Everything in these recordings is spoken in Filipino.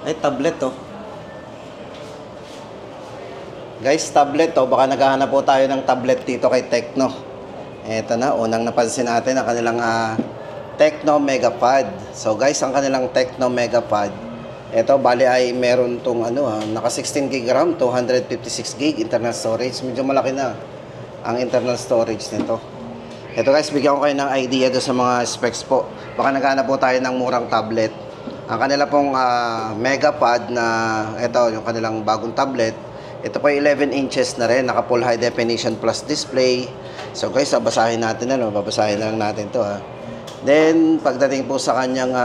Ay, tablet to. Guys, tablet to. Baka naghahanap po tayo ng tablet dito kay Tecno. Eto na, unang napansin natin ang kanilang Tecno MegaPad. So guys, ang kanilang Tecno MegaPad, ito bali ay meron tong naka 16 GB RAM, 256 GB internal storage. Medyo malaki na ang internal storage nito. Ito guys, bigyan ko kayo ng idea do sa mga specs po. Baka naghahanap po tayo ng murang tablet. Ang kanila pong MegaPad na ito, yung kanilang bagong tablet. Ito po ay 11 inches na rin, naka full high definition plus display. So guys, babasahin natin babasahin lang natin to Then, pagdating po sa kanyang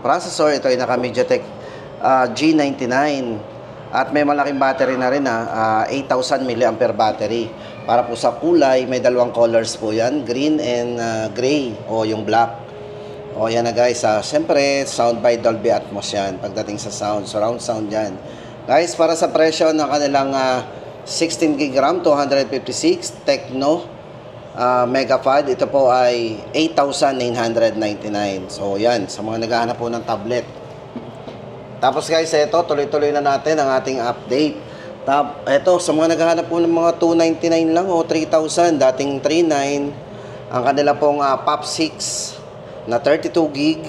processor, ito ay naka MediaTek G99. At may malaking battery na rin 8,000 mAh battery. Para po sa kulay, may dalawang colors po yan, green and gray o yung black. O yan na guys, siyempre sound by Dolby Atmos yan pagdating sa sound, surround sound yan. Guys, para sa presyo ng kanilang 16 GB RAM, 256 Tecno MegaPad, ito po ay 8,999. So yan, sa mga naghahanap po ng tablet. Tapos guys, ito, tuloy-tuloy na natin ang ating update. Ito, sa mga naghahanap po ng mga 299 lang o 3,000, dating 39, ang kanila pong POP 6 na 32 GB.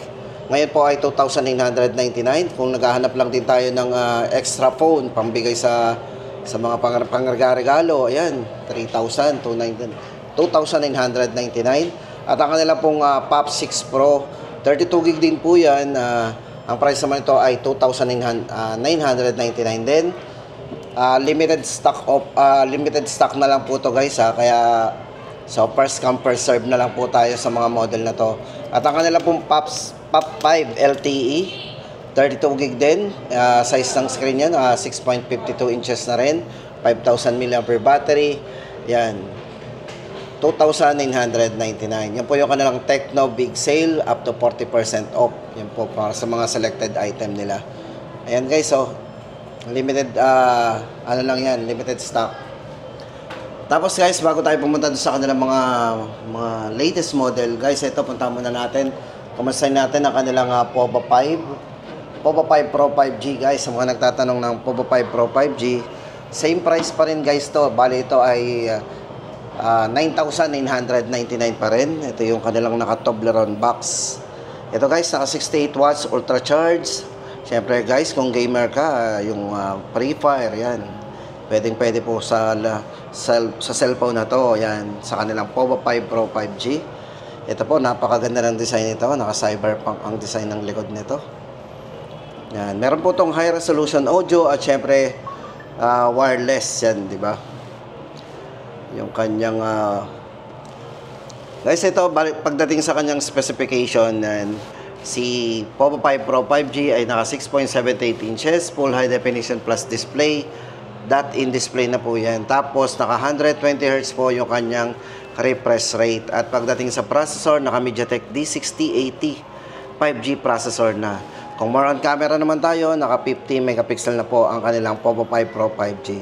Ngayon po ay 2,999. Kung naghahanap lang din tayo ng extra phone, pambigay sa mga pangregalo, ayan, 2,999. At ang kanila pong POP 6 Pro, 32 GB din po yan. Ang price naman ito ay 2,999 din. Limited stock na lang po to guys kaya so first come first serve na lang po tayo sa mga model na to. At ang kanila pong POP 5 LTE 32 GB din, size ng screen yan 6.52 inches na rin, 5,000 mAh battery. Yan, 2,999. Yan po yung kanilang Tecno Big Sale, up to 40% off. Yan po para sa mga selected item nila. Ayan guys, so limited lang yan, limited stock. Tapos guys, bago tayo pumunta sa kanilang mga latest model, guys, ito punta muna natin. Kumustahin natin ang kanilang POVA 5 Pro 5G guys. Sa mga nagtatanong ng POVA 5 Pro 5G, same price pa rin guys to. Bali ito ay 9,999 pa rin. Ito yung kanilang naka Toblerone box. Ito guys, naka 68 watts ultra charge. Siyempre guys, kung gamer ka, yung Free Fire, yan, pwede po sa cellphone na to. Yan, sa kanilang POVA 5 Pro 5G. Ito po, napakaganda ng design nito. Naka cyberpunk ang design ng likod nito. Yan, meron po tong high resolution audio at siyempre wireless yan, di ba? Yung kanyang guys, ito pagdating sa kanyang specification, si POVA 5 Pro 5G ay naka 6.78 inches, full high definition plus display, dot-in display na po yan. Tapos naka 120 Hz po yung kanyang refresh rate. At pagdating sa processor, naka MediaTek D6080 5G processor na. Kung more on camera naman tayo, naka 50 megapixel na po ang kanilang POVA 5 Pro 5G.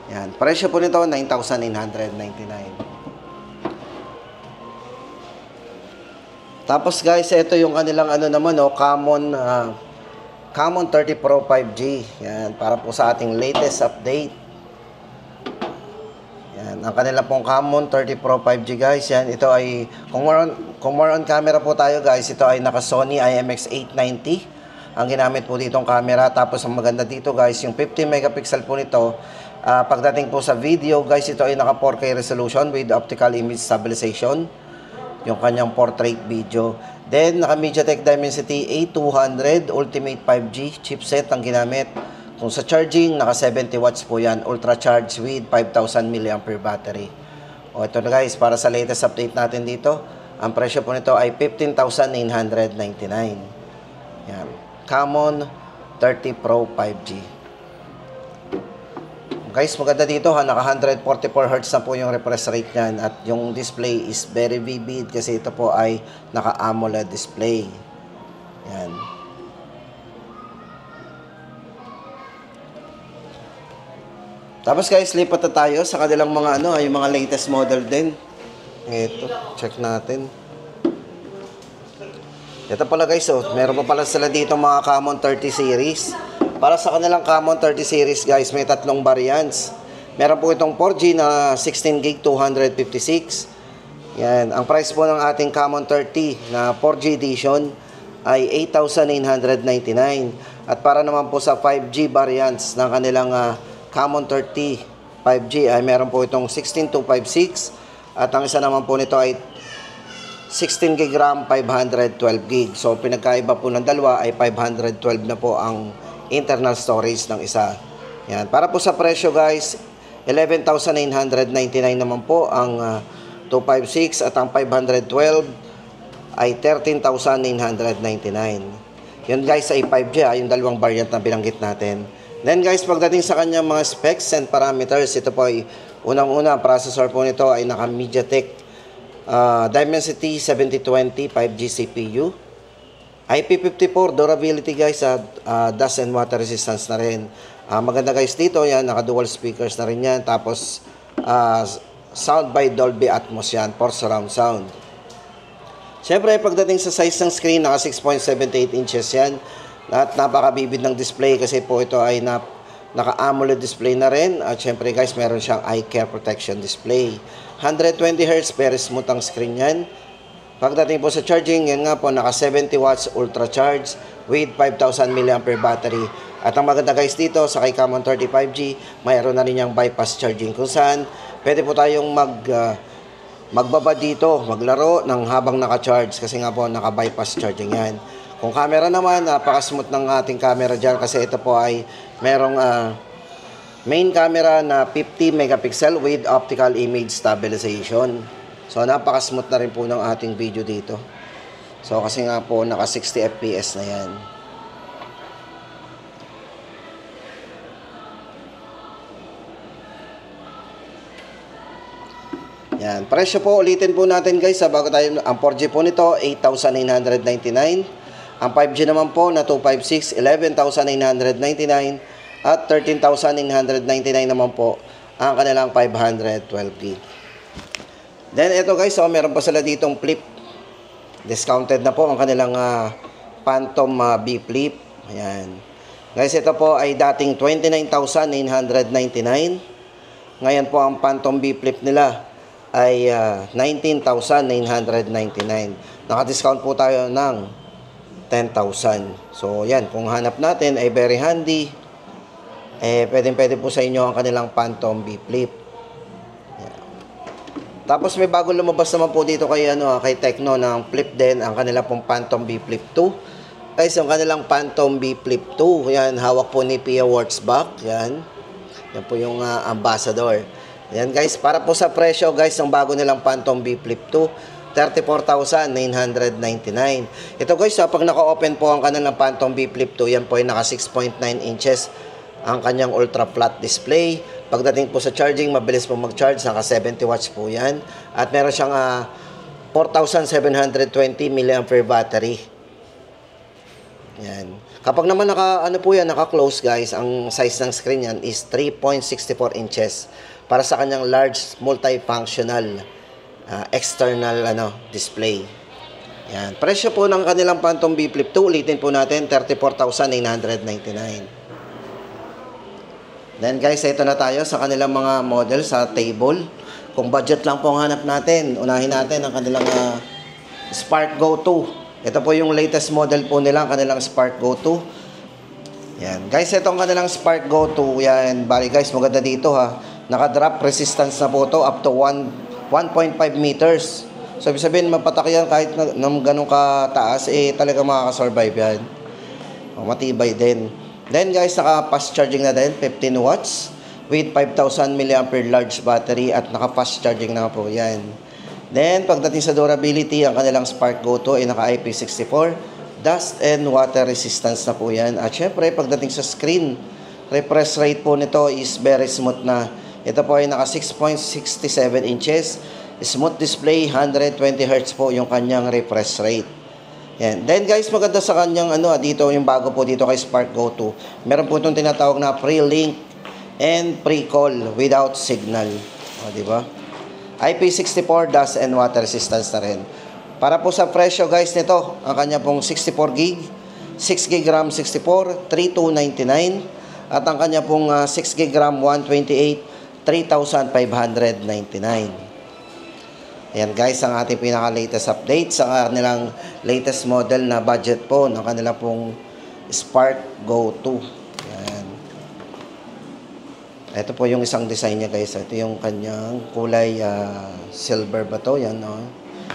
Yan, presyo po nito 9,999. Tapos guys, ito yung kanilang Camon 30 Pro 5G. Yan, para po sa ating latest update. Yan, ang kanila pong Camon 30 Pro 5G guys. Yan, ito ay, kung more on camera po tayo guys, ito ay naka Sony IMX890 ang ginamit po ditong camera. Tapos ang maganda dito guys, yung 50 megapixel po nito. Pagdating po sa video guys, ito ay naka 4K resolution with optical image stabilization, yung kanyang portrait video. Then naka MediaTek Dimensity 8200 Ultimate 5G chipset ang ginamit. Kung sa charging, naka 70 watts po yan, ultra charge with 5,000 mAh battery. O ito na guys, para sa latest update natin dito, ang presyo po nito ay 15,999. Yan, Camon 30 Pro 5G. Guys, maganda dito naka 144 Hz na po yung refresh rate niyan at yung display is very vivid kasi ito po ay naka AMOLED display. Yan. Tapos guys, lipat na tayo sa kanilang mga yung mga latest model din. Ito, check natin. Ito pala guys, meron pa pala sila dito mga Camon 30 series. Para sa kanilang Camon 30 series guys, may tatlong variants. Meron po itong 4G na 16 gig 256. Yan, ang price po ng ating Camon 30 na 4G edition ay 8,999. At para naman po sa 5G variants ng kanilang Camon 30 5G ay meron po itong 16256 at ang isa naman po nito ay 16 gig RAM, 512 gig. So pinagkaiba po ng dalawa ay 512 na po ang internal storage ng isa. Yan. Para po sa presyo guys, 11,999 naman po ang 256 at ang 512 ay 13,999. Yun guys ay 5G yung dalawang variant na binanggit natin. Then guys, pagdating sa kanyang mga specs and parameters, ito po ay unang-una, processor po nito ay naka MediaTek Dimensity 7020 5G CPU. IP54 durability guys at dust and water resistance na rin. Maganda guys dito, yan, naka dual speakers na rin yan. Tapos sound by Dolby Atmos yan, for surround sound. Siyempre, pagdating sa size ng screen, naka 6.78 inches yan. At napakabibid ng display kasi po ito ay naka-AMOLED display na rin. At syempre guys, meron siyang eye care protection display. 120Hz, very smooth ang screen yan. Pagdating po sa charging, yan nga po, naka 70 watts ultra charge with 5,000 mAh battery. At ang maganda guys dito, sa kay Camon 30 5G, mayroon na rin yung bypass charging kung saan pwede po tayong magbaba dito, maglaro ng habang naka-charge kasi nga po naka-bypass charging yan. Kung camera naman, napaka-smooth ng ating camera dyan kasi ito po ay merong main camera na 50 megapixel with optical image stabilization. So, napaka-smooth na rin po ng ating video dito. So, kasi nga po, naka 60 FPS na yan. Yan. Presyo po, ulitin po natin guys, bago tayo, ang 4G po nito, 8,999. Ang 5G naman po na 256, 11,999 at 13,999 naman po ang kanilang 512 gig. Then ito guys, so meron pa sila ditong flip. Discounted na po ang kanilang Phantom B Flip. Ayan. Guys, ito po ay dating 29,999. Ngayon po ang Phantom B Flip nila ay 19,999. Naka-discount po tayo ng 10,000. So, yan. Kung hanap natin ay very handy. Pwede po sa inyo ang kanilang Phantom B Flip. Yan. Tapos may bago lumabas naman po dito kay Tecno ng Flip din, ang kanilang pong Phantom B Flip 2. Guys, yung kanilang Phantom B Flip 2, yan, hawak po ni Pia Wurzbach. Yan. Yan po yung ambassador. Yan guys, para po sa presyo guys, ng bago nilang Phantom B Flip 2, 34,999. Ito guys, pag naka-open po ang kanilang Phantom B Flip 2, yan po ay naka 6.9 inches ang kanyang ultra flat display. Pagdating po sa charging, mabilis po mag-charge, naka 70 watts po yan. At meron siyang 4,720 mAh battery. Yan. Kapag naman naka-close guys, ang size ng screen yan is 3.64 inches para sa kanyang large multifunctional external display. Yan. Presyo po ng kanilang Phantom B Flip 2, ulitin po natin, 34,999. Then guys, ito na tayo sa kanilang mga model sa table. Kung budget lang po ang hanap natin, unahin natin ang kanilang Spark Go 2. Ito po yung latest model po nila, ang kanilang Spark Go 2. Yan. Guys, ito ang kanilang Spark Go 2. Yan. Bali guys, maganda dito ha. Naka-drop resistance na po to up to 1.5 meters. So, ibig sabihin, mapatak yan kahit ng ganun kataas, talaga makakasurvive yan. Matibay din. Then, guys, naka-fast charging na din, 15 watts with 5,000 mAh large battery at naka-fast charging na po yan. Then, pagdating sa durability, ang kanilang Spark Go 2 ay naka-IP64, dust and water resistance na po yan. At syempre, pagdating sa screen, refresh rate po nito is very smooth na. Ito po ay naka 6.67 inches. Smooth display, 120Hz po yung kanyang refresh rate. Yan. Then guys, maganda sa kanyang dito yung bago po dito kay Spark Go 2. Meron po itong tinatawag na pre-link and pre-call without signal. O, di ba? IP64, dust and water resistance na rin. Para po sa presyo guys nito, ang kanya pong 64 gig 6GB RAM 64, 3,299. At ang kanya pong 6GB RAM 128, 3,599. Ayan guys, ang ating pinaka-latest update sa kanilang latest model na budget phone, ang kanila pong Spark Go 2. Ayan. Ito po yung isang design niya guys. Ito yung kanyang kulay silver ba to? Yan, no?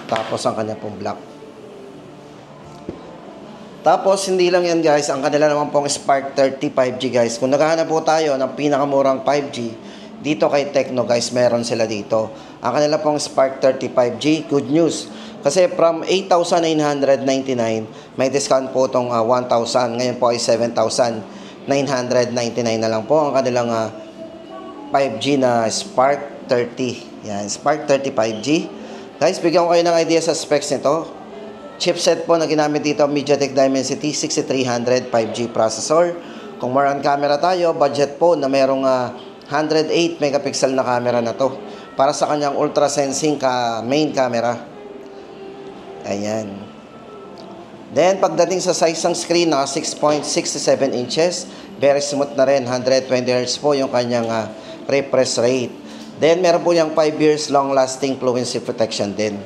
Tapos ang kanya pong black. Tapos hindi lang yan guys, ang kanila naman pong Spark 30 5G guys. Kung naghahanap po tayo ng pinakamurang 5G, dito kay Tecno guys, meron sila dito. Ang kanila pong Spark 30 5G, good news. Kasi from 8,999, may discount po itong 1,000. Ngayon po ay 7,999 na lang po ang kanilang 5G na Spark 30. Yan, Spark 30 5G. Guys, bigyan ko kayo ng idea sa specs nito. Chipset po na ginamit dito, MediaTek Dimensity 6300 5G processor. Kung more on camera tayo, budget po na merong 108 megapixel na camera na to para sa kanyang ultra sensing main camera. Ayan. Then pagdating sa size ng screen, 6.67 inches, very smooth na rin, 120 Hz po yung kanyang refresh rate. Then meron po yung 5 years long lasting fluency protection din.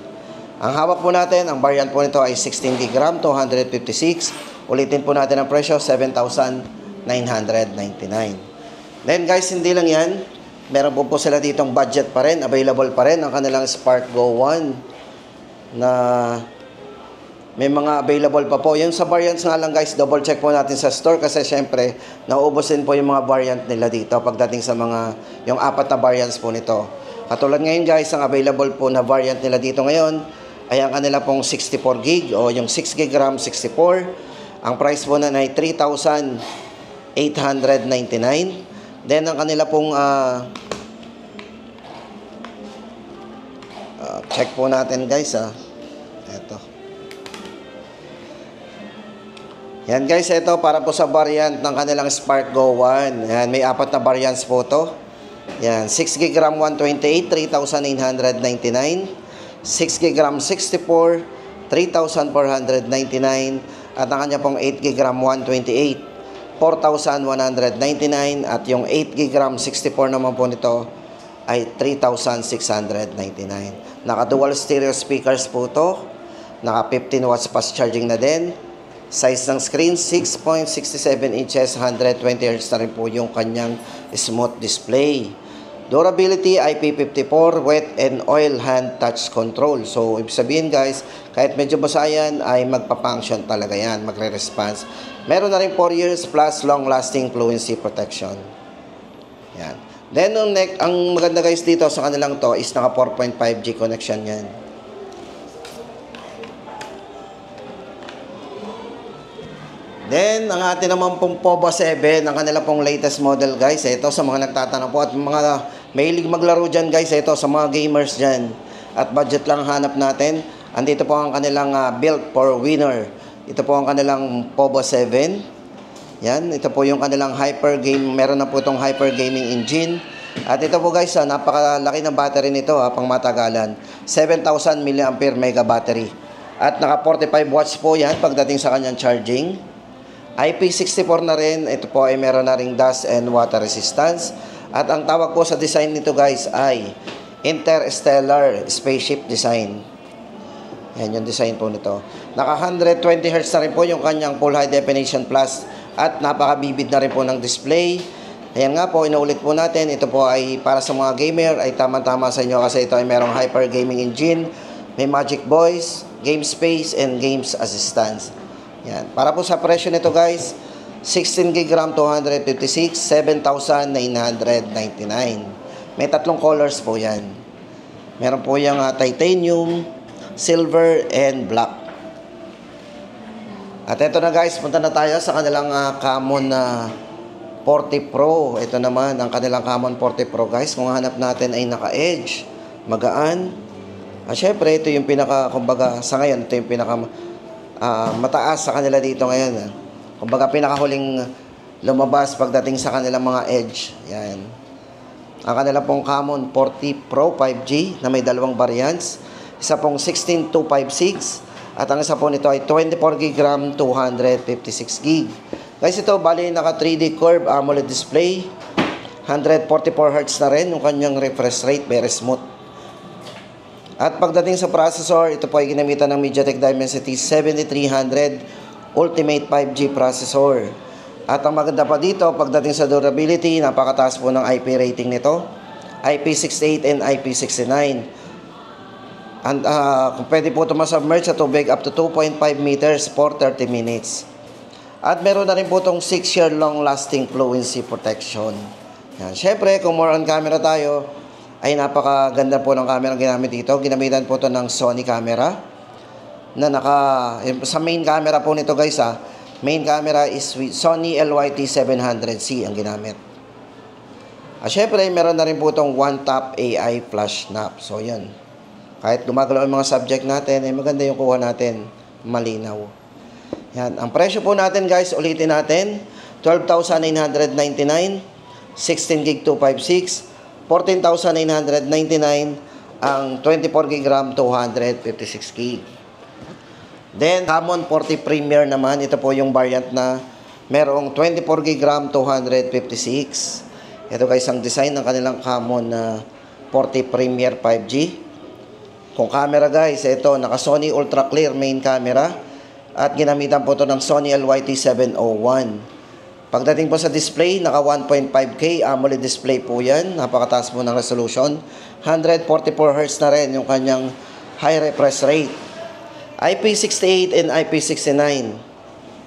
Ang hawak po natin, ang variant po nito ay 16GB RAM, 256. Ulitin po natin ang presyo, 7,999. Then guys, hindi lang yan. Meron po sila ditong budget pa rin. Available pa rin ang kanilang Spark Go 1 na may mga available pa po. Yung sa variants nga lang guys, double check po natin sa store kasi syempre, nauubos din po yung mga variant nila dito pagdating sa yung 4 na variants po nito. Katulad ngayon guys, ang available po na variant nila dito ngayon ay ang kanila pong 64GB o yung 6GB RAM 64. Ang price po na ay 3,899. Then, ang kanila pong check po natin guys, Ito. Yan guys, ito para po sa variant ng kanilang Spark Go 1. Yan, may 4 na variants po to. Yan, 6GB RAM 128, 3,999. 6GB RAM 64, 3,499. At ang kanya pong 8GB RAM 128. 4,199 at yung 8GB RAM 64 naman po nito ay 3,699. Naka dual stereo speakers po to. Naka 15 watts fast charging na din. Size ng screen 6.67 inches, 120 Hz na rin po yung kanyang smooth display. Durability IP54 wet and oil hand touch control. So ibig sabihin guys, kahit medyo basa yan ay magpa-function talaga yan, magre-response. Meron na rin 4 years plus long lasting fluency protection. Yan. Then ang maganda guys dito sa kanilang to is naka 4.5G connection yan. Then, ang atin naman pong Povo 7, ang kanila pong latest model guys. Ito sa mga nagtatanong po at mga mahilig maglaro dyan guys. Ito sa mga gamers dyan. At budget lang hanap natin. Andito po ang kanilang built for winner. Ito po ang kanilang Povo 7. Yan, ito po yung kanilang hyper game. Meron na po itong hyper gaming engine. At ito po guys, napakalaki ng battery nito pang matagalan. 7,000 mAh mega battery. At naka 45 watts po yan pagdating sa kanyang charging. IP64 na rin, ito po ay meron na ring dust and water resistance. At ang tawag po sa design nito guys ay Interstellar Spaceship Design. Yan yung design po nito. Naka 120 Hz na rin po yung kanyang Full High Definition Plus at napakabibid na rin po ng display. Ayan nga po, inuulit po natin, ito po ay para sa mga gamer, ay tama-tama sa inyo kasi ito ay merong hyper gaming engine, may Magic Voice, Game Space, and Games Assistance. Yan. Para po sa presyo nito guys, 16GB RAM 256, 7,999. May 3 colors po yan. Meron po yung titanium, silver, and black. At ito na guys, punta na tayo sa kanilang Camon 40 Pro. Ito naman ang kanilang Camon 40 Pro guys. Kung hanap natin ay naka-edge, magaan. At syempre, ito yung pinaka, kumbaga, sa ngayon, ito yung pinaka mataas sa kanila dito ngayon. Kumbaga pinakahuling lumabas pagdating sa kanilang mga edge. Yan. Ang kanila pong Camon 40 Pro 5G na may 2 variants. Isa pong 16256 At ang isa po nito ay 24 gig RAM, 256 gig. Guys, ito bali naka 3D curve AMOLED display. 144 Hz na rin yung kanyang refresh rate, very smooth. At pagdating sa processor, ito po ay ginamitan ng MediaTek Dimensity 7300 Ultimate 5G processor. At ang maganda pa dito, pagdating sa durability, napakataas po ng IP rating nito. IP68 and IP69. And kung pwede po ito masubmerge sa tubig up to 2.5 meters for 30 minutes. At meron na rin po itong 6-year long-lasting fluency protection. Yan. Siyempre, kung more on camera tayo, ay napakaganda po ng camera ginamit dito. Ginamitan po ito ng Sony camera. Na sa main camera po nito guys main camera is with Sony LYT700C ang ginamit. At syempre, meron na rin po itong one-tap AI flash snap. So, yan. Kahit gumagalaw ang mga subject natin, maganda yung kuha natin. Malinaw. Yan. Ang presyo po natin, guys, ulitin natin. 12,999. 16 gig 256. 14,999. Ang 24 gig RAM, 256 gig. Then, Camon 40 Premier naman. Ito po yung variant na merong 24 gig RAM, 256. Ito guys, ang design ng kanilang Camon na 40 Premier 5G. Kung camera guys, ito, naka Sony Ultra Clear main camera. At ginamitan po ito ng Sony LYT701. Pagdating po sa display, naka 1.5K AMOLED display po yan. Napakataas po ng resolution. 144 Hz na rin yung kanyang high refresh rate. IP68 and IP69.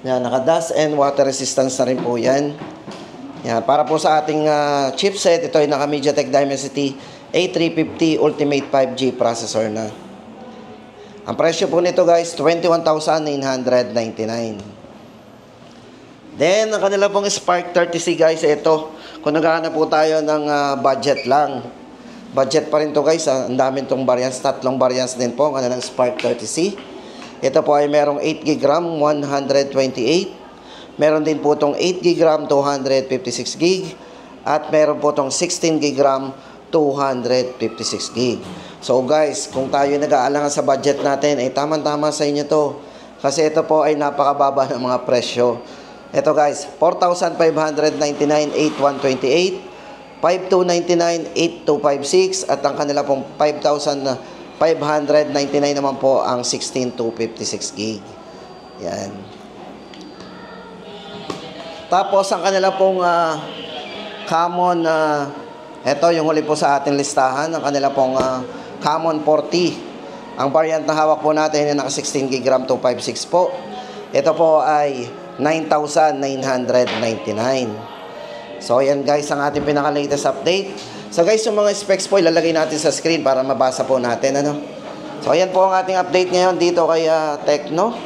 Yan, naka dust and water resistance na rin po yan. Yan, para po sa ating chipset, ito ay naka MediaTek Dimensity A350 Ultimate 5G processor na. Ang presyo po nito guys, 21,999. Then, ang kanila pong Spark 30C guys, ito, kung naghahanap po tayo ng budget lang. Budget pa rin to guys, ang dami itong variants, tatlong variants din po, ang kanilang Spark 30C. Ito po ay merong 8 gig RAM, 128. Meron din po itong 8 gig RAM, 256 gig. At meron po itong 16 gig RAM, 256 gig. So guys, kung tayo nag-aalangan sa budget natin, ay tamang-tama sa inyo to. Kasi ito po ay napakababa ng mga presyo. Ito guys, 4,599, 8,128. 5,299, 8,256. At ang kanila pong 5,599 naman po ang 16,256 gig. Yan. Tapos ang kanila pong Camon, ito yung huli po sa ating listahan, ang kanila pong Camon 40. Ang variant na hawak po natin ay naka 16 gig RAM 256 po. Ito po ay 9,999. So yan guys ang ating pinaka-latest update. So guys, yung mga specs po ilalagay natin sa screen para mabasa po natin. So ayan po ang ating update ngayon dito kay Tecno.